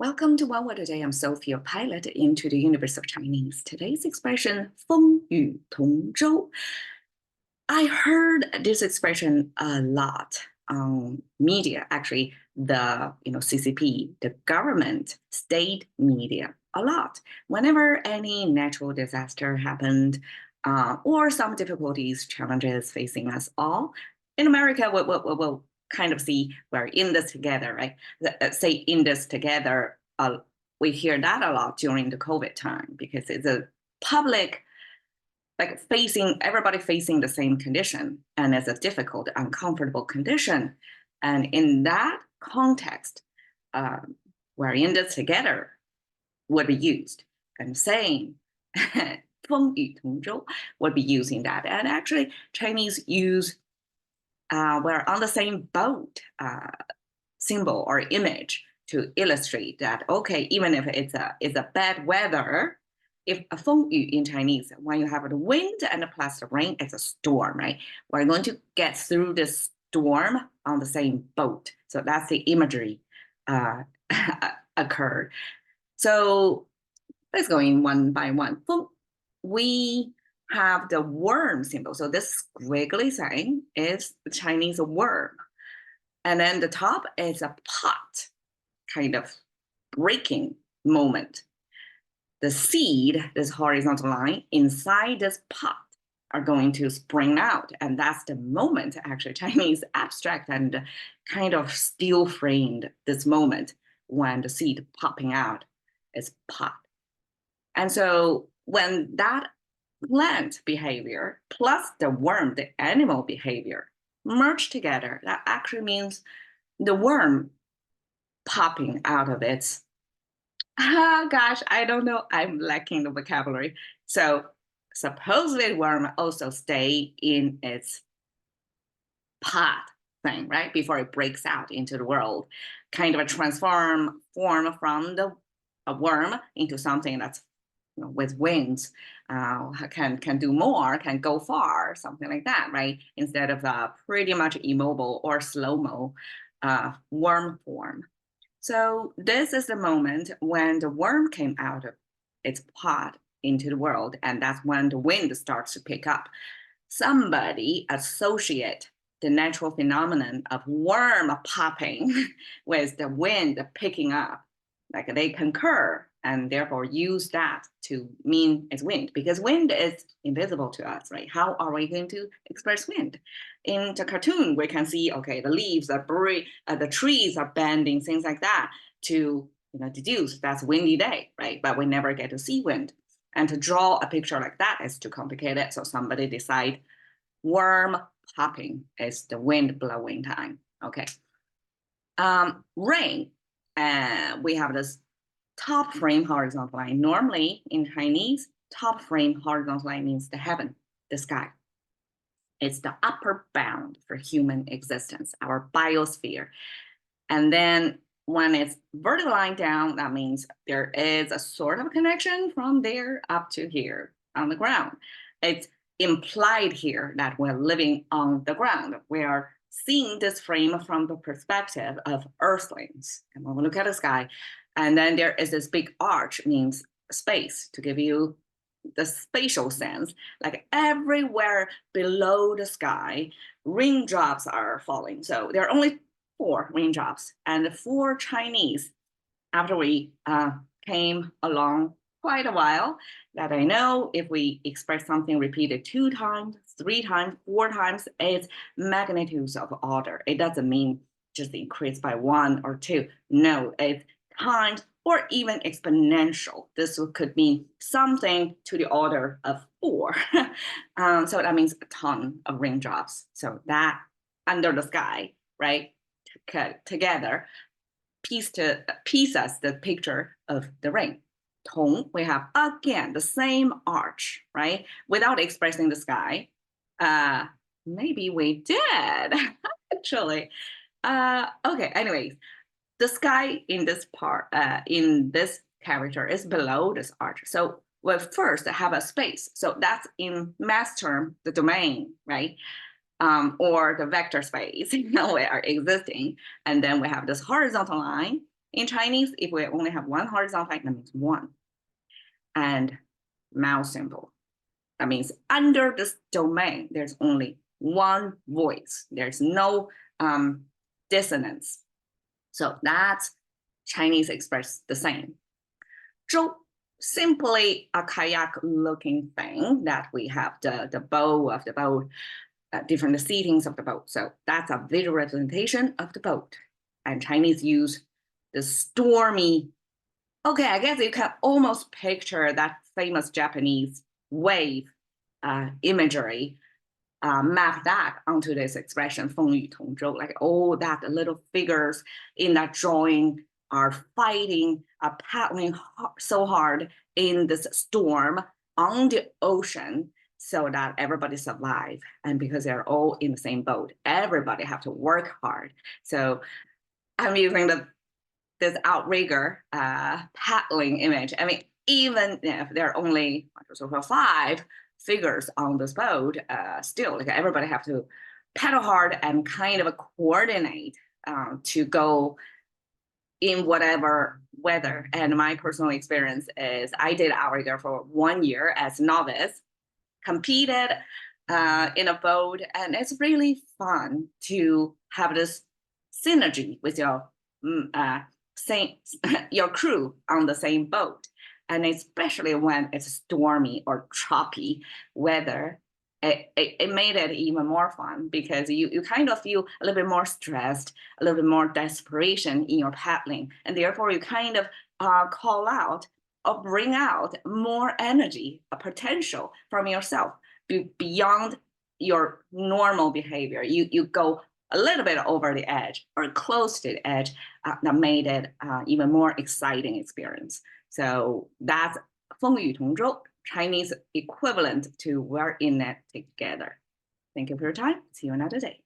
Welcome to OWAD Today. I'm Sophie, your pilot into the universe of Chinese. Today's expression, 风雨同舟. I heard this expression a lot on media, actually the CCP, the government, state media, a lot. Whenever any natural disaster happened or some difficulties, challenges facing us all, in America, we'll kind of see we're in this together, right? Say in this together, we hear that a lot during the COVID time because it's a public, like everybody facing the same condition, and it's a difficult, uncomfortable condition. And in that context, we're in this together would be used. And saying 风雨同舟 would be using that. And actually, Chinese use we're on the same boat symbol or image to illustrate that, okay, even if it's a bad weather, if a 风雨 in Chinese, when you have the wind and plus the rain, it's a storm, right? We're going to get through this storm on the same boat. So that's the imagery occurred. So let's go in one by one. We have the worm symbol. So this squiggly thing is the Chinese worm. And then the top is a pot, kind of breaking moment. The seed, this horizontal line, inside this pot are going to spring out. And that's the moment, actually, Chinese abstract and kind of still framed this moment when the seed popping out is pot. And so when that plant behavior plus the worm, the animal behavior, merge together, that actually means the worm popping out of its, I don't know, I'm lacking the vocabulary. So supposedly worm also stay in its pot thing, right? Before it breaks out into the world, kind of a form from a worm into something that's with wings, can do more, can go far, something like that, right? Instead of pretty much immobile or slow-mo worm form. So this is the moment when the worm came out of its pot into the world, and that's when the wind starts to pick up. Somebody associate the natural phenomenon of worm popping with the wind picking up, like they concur, and therefore use that to mean it's wind, because wind is invisible to us, right? How are we going to express wind? In the cartoon, we can see, okay, the leaves are the trees are bending, things like that, to deduce that's windy day, right? But we never get to see wind. And to draw a picture like that is too complicated. So somebody decide worm popping is the wind blowing time, okay? Rain, we have this top frame horizontal line. Normally in Chinese, top frame horizontal line means the heaven, the sky. It's the upper bound for human existence, our biosphere. And then when it's vertical line down, that means there is a sort of connection from there up to here on the ground. It's implied here that we're living on the ground. We are seeing this frame from the perspective of earthlings. And when we look at the sky, and then there is this big arch, means space, to give you the spatial sense, like everywhere below the sky, raindrops are falling. So there are only 4 raindrops. And for Chinese, after we came along quite a while, that I know if we express something repeated 2 times, 3 times, 4 times, it's magnitudes of order. It doesn't mean just increase by 1 or 2. No, it's times or even exponential. This could mean something to the order of 4. So that means a ton of raindrops. So that under the sky, right, together, piece us the picture of the rain. Tong, we have again the same arch, right? Without expressing the sky. Maybe we did, actually. Okay, anyways. The sky in this part, in this character is below this arch. So we'll first have a space. So that's in math term, the domain, right? Or the vector space, we are existing. And then we have this horizontal line In Chinese, if we only have one horizontal line, that means one. And mouth symbol, that means under this domain, there's only one voice. There's no dissonance. So that's Chinese express the same. 舟, simply a kayak-looking thing that we have the bow of the boat, different seatings of the boat. So that's a visual representation of the boat. And Chinese use the stormy. Okay, I guess you can almost picture that famous Japanese wave imagery, map that onto this expression, 风雨同舟, like all that little figures in that drawing are fighting, paddling so hard in this storm on the ocean so that everybody survive. And because they're all in the same boat, everybody have to work hard. So I'm using this outrigger paddling image. I mean, even if there are only 5 figures on this boat, still like everybody have to paddle hard and kind of coordinate to go in whatever weather. And my personal experience is I did outrigger for 1 year as novice, competed in a boat, and it's really fun to have this synergy with your your crew on the same boat. And especially when it's stormy or choppy weather, it made it even more fun because you kind of feel a little bit more stressed, a little bit more desperation in your paddling. And therefore you kind of call out or bring out more energy, a potential from yourself beyond your normal behavior. You go a little bit over the edge or close to the edge, that made it even more exciting experience. So that's 风雨同舟, Chinese equivalent to we're in it together. Thank you for your time. See you another day.